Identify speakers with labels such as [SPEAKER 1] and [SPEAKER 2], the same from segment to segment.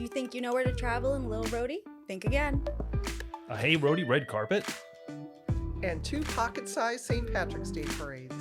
[SPEAKER 1] you think you know where to travel in Little Rhody? Think again.
[SPEAKER 2] A Hey Rhody red carpet?
[SPEAKER 3] And 2 pocket-sized St. Patrick's Day parades.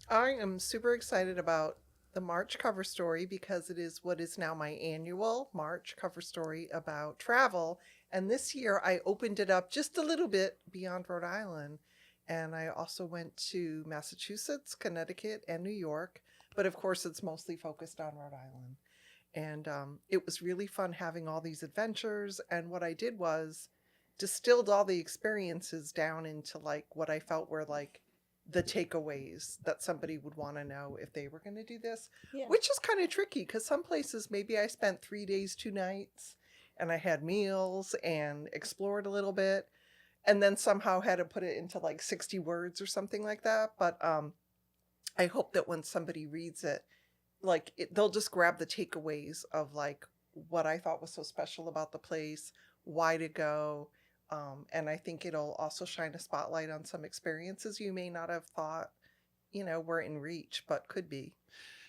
[SPEAKER 3] I am super excited about the March cover story because it is what is now my annual March cover story about travel. And this year I opened it up just a little bit beyond Rhode Island. And I also went to Massachusetts, Connecticut, and New York. But of course, it's mostly focused on Rhode Island. And it was really fun having all these adventures. And what I did was distilled all the experiences down into like what I felt were like the takeaways that somebody would want to know if they were going to do this, which is kind of tricky because some places maybe I spent 3 days, 2 nights and I had meals and explored a little bit and then somehow had to put it into like 60 words or something like that. But I hope that when somebody reads it, they'll just grab the takeaways of like what I thought was so special about the place, why to go. And I think it'll also shine a spotlight on some experiences you may not have thought, were in reach, but could be.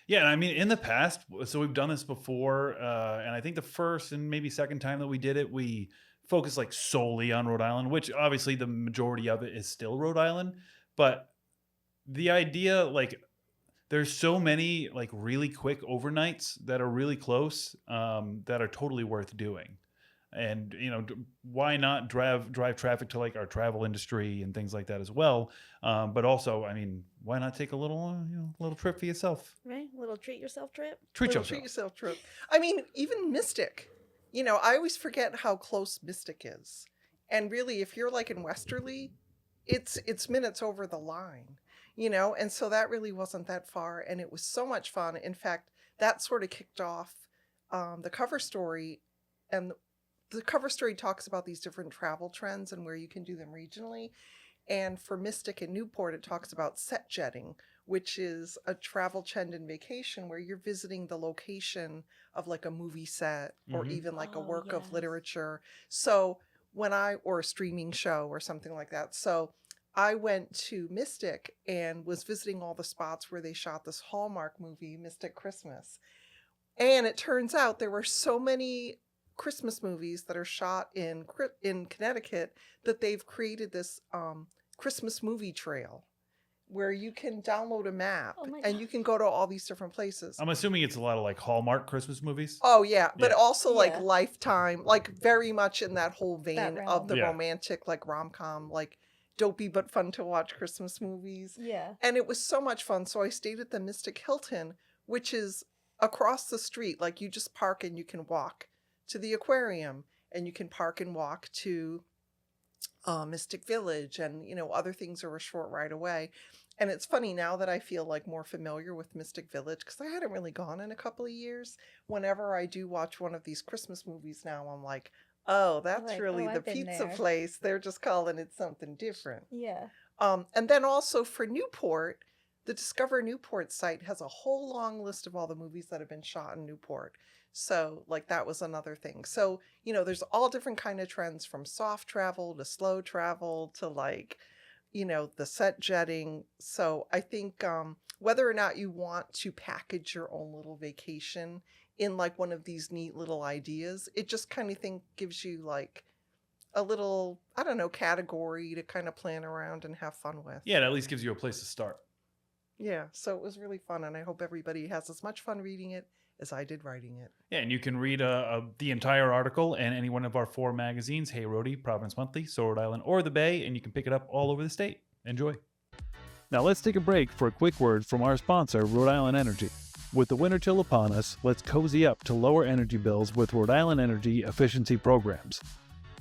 [SPEAKER 2] Yeah, and I mean, in the past, so we've done this before, and I think the first and maybe second time that we did it, we focused like solely on Rhode Island, which obviously the majority of it is still Rhode Island. But the idea, like, there's so many like really quick overnights that are really close that are totally worth doing. And, why not drive traffic to like our travel industry and things like that as well. But also, I mean, why not take a little trip for yourself?
[SPEAKER 1] Right? A little treat yourself trip.
[SPEAKER 2] Treat
[SPEAKER 3] Treat yourself trip. I mean, even Mystic, I always forget how close Mystic is. And really, if you're like in Westerly, it's minutes over the line, and so that really wasn't that far. And it was so much fun. In fact, that sort of kicked off the cover story. And the cover story talks about these different travel trends and where you can do them regionally. And for Mystic and Newport, it talks about set jetting, which is a travel trend and vacation where you're visiting the location of like a movie set or even like a work of literature. So or a streaming show or something like that. So I went to Mystic and was visiting all the spots where they shot this Hallmark movie, Mystic Christmas. And it turns out there were so many Christmas movies that are shot in Connecticut that they've created this Christmas movie trail where you can download a map and you can go to all these different places.
[SPEAKER 2] I'm assuming it's a lot of like Hallmark Christmas movies.
[SPEAKER 3] Oh yeah, but also like Lifetime, like very much in that whole vein of the romantic like rom-com, like dopey but fun to watch Christmas movies.
[SPEAKER 1] Yeah.
[SPEAKER 3] And it was so much fun. So I stayed at the Mystic Hilton, which is across the street. Like you just park and you can walk to the aquarium, and you can park and walk to Mystic Village, and other things are a short ride away. And it's funny now that I feel like more familiar with Mystic Village because I hadn't really gone in a couple of years. Whenever I do watch one of these Christmas movies now, I'm like, oh, that's like, really the pizza place. They're just calling it something different.
[SPEAKER 1] Yeah.
[SPEAKER 3] And then also for Newport, the Discover Newport site has a whole long list of all the movies that have been shot in Newport. So like that was another thing. So, there's all different kind of trends from soft travel to slow travel to like, the set jetting. So I think whether or not you want to package your own little vacation in like one of these neat little ideas, it just kind of gives you like a little, I don't know, category to kind of plan around and have fun with.
[SPEAKER 2] Yeah, it at least gives you a place to start.
[SPEAKER 3] Yeah, so it was really fun, and I hope everybody has as much fun reading it as I did writing it.
[SPEAKER 2] Yeah, and you can read the entire article in any one of our 4 magazines, Hey Rhody, Providence Monthly, So Rhode Island, or The Bay, and you can pick it up all over the state. Enjoy. Now let's take a break for a quick word from our sponsor, Rhode Island Energy. With the winter chill upon us, let's cozy up to lower energy bills with Rhode Island Energy efficiency programs.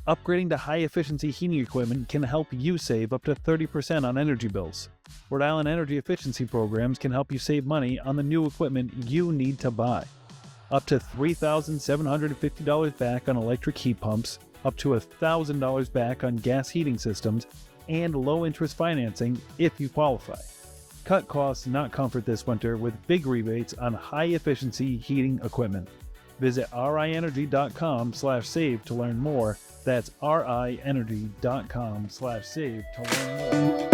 [SPEAKER 2] Upgrading to high-efficiency heating equipment can help you save up to 30% on energy bills. Rhode Island Energy efficiency programs can help you save money on the new equipment you need to buy. Up to $3,750 back on electric heat pumps, up to $1,000 back on gas heating systems, and low-interest financing if you qualify. Cut costs, not comfort this winter with big rebates on high-efficiency heating equipment. Visit rienergy.com/save to learn more. That's rienergy.com/save to learn more.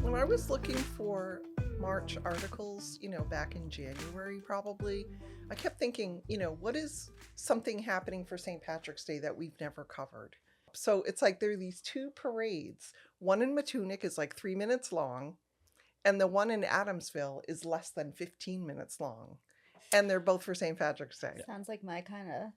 [SPEAKER 3] When I was looking for March articles, back in January probably, I kept thinking, what is something happening for St. Patrick's Day that we've never covered? So it's like there are these two parades. One in Matunic is like 3 minutes long, and the one in Adamsville is less than 15 minutes long. And they're both for St. Patrick's Day.
[SPEAKER 1] Sounds like my kind of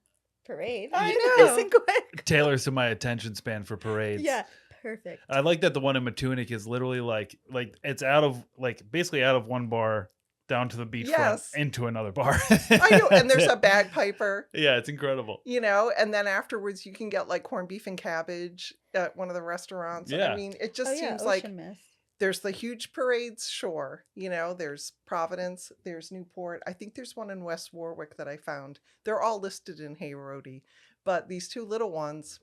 [SPEAKER 1] parade.
[SPEAKER 3] I know.
[SPEAKER 1] Nice and quick.
[SPEAKER 2] Taylor's to my attention span for parades.
[SPEAKER 1] Yeah, perfect.
[SPEAKER 2] I like that the one in Matunic is literally like it's out of basically out of one bar down to the beachfront
[SPEAKER 3] Yes.
[SPEAKER 2] into another bar.
[SPEAKER 3] I know, and there's a bagpiper.
[SPEAKER 2] Yeah, it's incredible.
[SPEAKER 3] And then afterwards you can get like corned beef and cabbage at one of the restaurants.
[SPEAKER 2] Yeah.
[SPEAKER 3] I mean, it just seems
[SPEAKER 1] Ocean
[SPEAKER 3] like
[SPEAKER 1] Mist.
[SPEAKER 3] there's the huge parades, sure. There's Providence, there's Newport. I think there's one in West Warwick that I found. They're all listed in Hey Rhody. But these two little ones,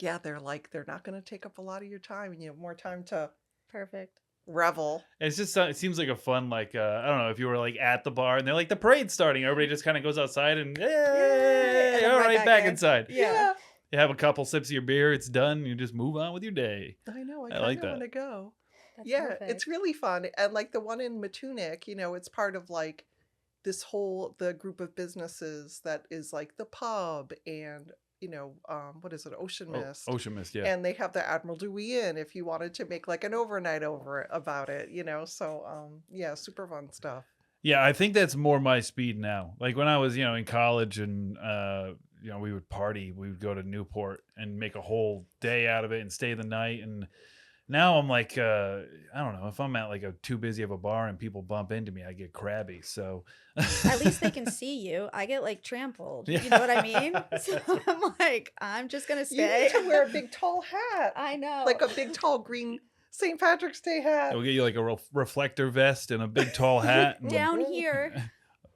[SPEAKER 3] yeah, they're not going to take up a lot of your time, and you have more time to
[SPEAKER 1] Perfect.
[SPEAKER 3] revel.
[SPEAKER 2] It's just it seems like a fun I don't know if you were like at the bar and they're like the parade's starting, everybody just kind of goes outside and
[SPEAKER 1] Yay! And then
[SPEAKER 2] all
[SPEAKER 1] right
[SPEAKER 2] right,
[SPEAKER 1] back
[SPEAKER 2] back
[SPEAKER 1] in.
[SPEAKER 2] inside.
[SPEAKER 1] Yeah.
[SPEAKER 2] You have a couple sips of your beer, it's done, you just move on with your day.
[SPEAKER 3] I know. I
[SPEAKER 2] like
[SPEAKER 3] kind of
[SPEAKER 2] that.
[SPEAKER 3] want to go.
[SPEAKER 1] That's
[SPEAKER 3] Yeah,
[SPEAKER 1] perfect.
[SPEAKER 3] it's really fun. And like the one in Matunic, it's part of like the group of businesses that is like the pub and, what is it? Ocean Mist.
[SPEAKER 2] Ocean Mist, yeah.
[SPEAKER 3] And they have the Admiral Dewey Inn if you wanted to make like an overnight about it, So, yeah, super fun stuff.
[SPEAKER 2] Yeah, I think that's more my speed now. Like when I was, in college and, we would party, we would go to Newport and make a whole day out of it and stay the night. And now I'm like, I don't know, if I'm at like too busy of a bar and people bump into me, I get crabby. So
[SPEAKER 1] At least they can see you. I get like trampled.
[SPEAKER 2] Yeah.
[SPEAKER 1] You know what I mean? So I'm like, I'm just going to
[SPEAKER 3] You
[SPEAKER 1] stay.
[SPEAKER 3] need to wear a big tall hat.
[SPEAKER 1] I know.
[SPEAKER 3] Like a big tall green St. Patrick's Day hat.
[SPEAKER 2] we'll get you like a reflector vest and a big tall hat and
[SPEAKER 1] down here.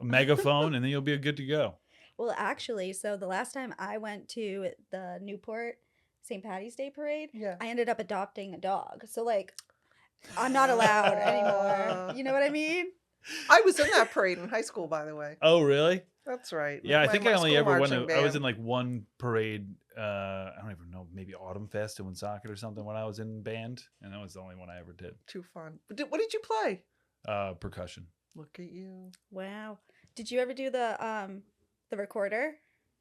[SPEAKER 2] a megaphone, and then you'll be good to go.
[SPEAKER 1] Well, actually, so the last time I went to the Newport St. Patty's Day parade,
[SPEAKER 3] Yeah.
[SPEAKER 1] I ended up adopting a dog. So like, I'm not allowed anymore. You know what I mean?
[SPEAKER 3] I was in that parade in high school, by the way.
[SPEAKER 2] Oh, really?
[SPEAKER 3] That's right.
[SPEAKER 2] Yeah, I
[SPEAKER 3] With
[SPEAKER 2] think
[SPEAKER 3] my
[SPEAKER 2] I only
[SPEAKER 3] school
[SPEAKER 2] ever went.
[SPEAKER 3] marching
[SPEAKER 2] I was
[SPEAKER 3] band.
[SPEAKER 2] in like one parade. I don't even know, maybe Autumn Fest in Woonsocket or something when I was in band, and that was the only one I ever did.
[SPEAKER 3] Too fun. What did you play?
[SPEAKER 2] Percussion.
[SPEAKER 3] Look at you.
[SPEAKER 1] Wow. Did you ever do the recorder?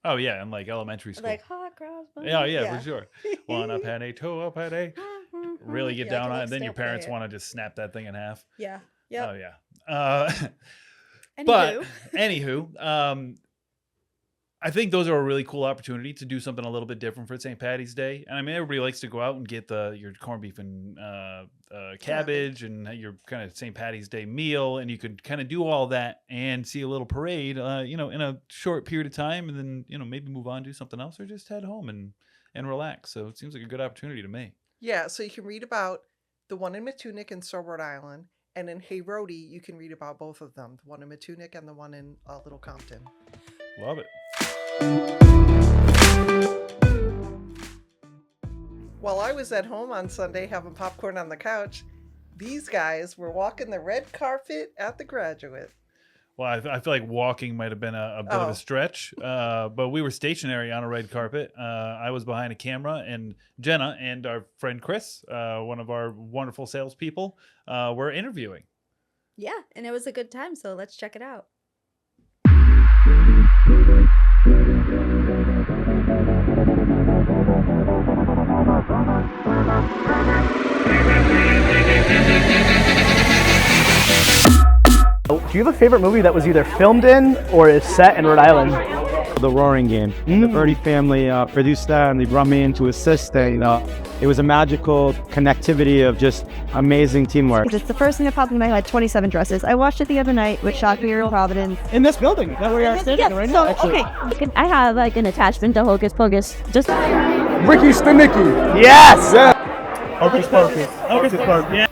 [SPEAKER 2] Oh yeah, in like elementary school.
[SPEAKER 1] Like hot cross buns?
[SPEAKER 2] yeah, for sure. One up at a, two up at a. Really get
[SPEAKER 1] Yeah, I
[SPEAKER 2] down
[SPEAKER 1] can,
[SPEAKER 2] on it,
[SPEAKER 1] like,
[SPEAKER 2] and then your
[SPEAKER 1] still play
[SPEAKER 2] parents
[SPEAKER 1] it.
[SPEAKER 2] want to just snap that thing in half.
[SPEAKER 1] Yeah. Yep.
[SPEAKER 2] Oh yeah.
[SPEAKER 1] Anywho.
[SPEAKER 2] But anywho, I think those are a really cool opportunity to do something a little bit different for St. Patty's Day. And I mean, everybody likes to go out and get your corned beef and cabbage and your kind of St. Patty's Day meal, and you could kind of do all that and see a little parade, in a short period of time, and then maybe move on, do something else, or just head home and relax. So it seems like a good opportunity to me.
[SPEAKER 3] Yeah, so you can read about the one in Matunic and Rhode Island, and in Hey Rhody, you can read about both of them, the one in Matunic and the one in Little Compton.
[SPEAKER 2] Love it.
[SPEAKER 3] While I was at home on Sunday having popcorn on the couch, these guys were walking the red carpet at the Graduate.
[SPEAKER 2] Well, I feel like walking might have been a bit of
[SPEAKER 3] Oh.
[SPEAKER 2] a stretch, but we were stationary on a red carpet. I was behind a camera, and Jenna and our friend Chris, one of our wonderful salespeople, were interviewing.
[SPEAKER 1] Yeah, and it was a good time, so let's check it out.
[SPEAKER 4] Do you have a favorite movie that was either filmed in or is set in Rhode Island?
[SPEAKER 5] The Roaring Game. The Rhody family produced that, and they brought me in to assist. And it was a magical connectivity of just amazing teamwork.
[SPEAKER 6] It's the first thing that popped in my head. 27 dresses. I watched it the other night with Shock here in Providence.
[SPEAKER 4] In this building, that we are standing right now, actually.
[SPEAKER 6] Okay. I have like an attachment to Hocus Pocus. Just
[SPEAKER 5] Ricky Stanicki.
[SPEAKER 4] Yes!
[SPEAKER 5] Yeah.
[SPEAKER 4] Hocus Pocus. Hocus Pocus. Yeah.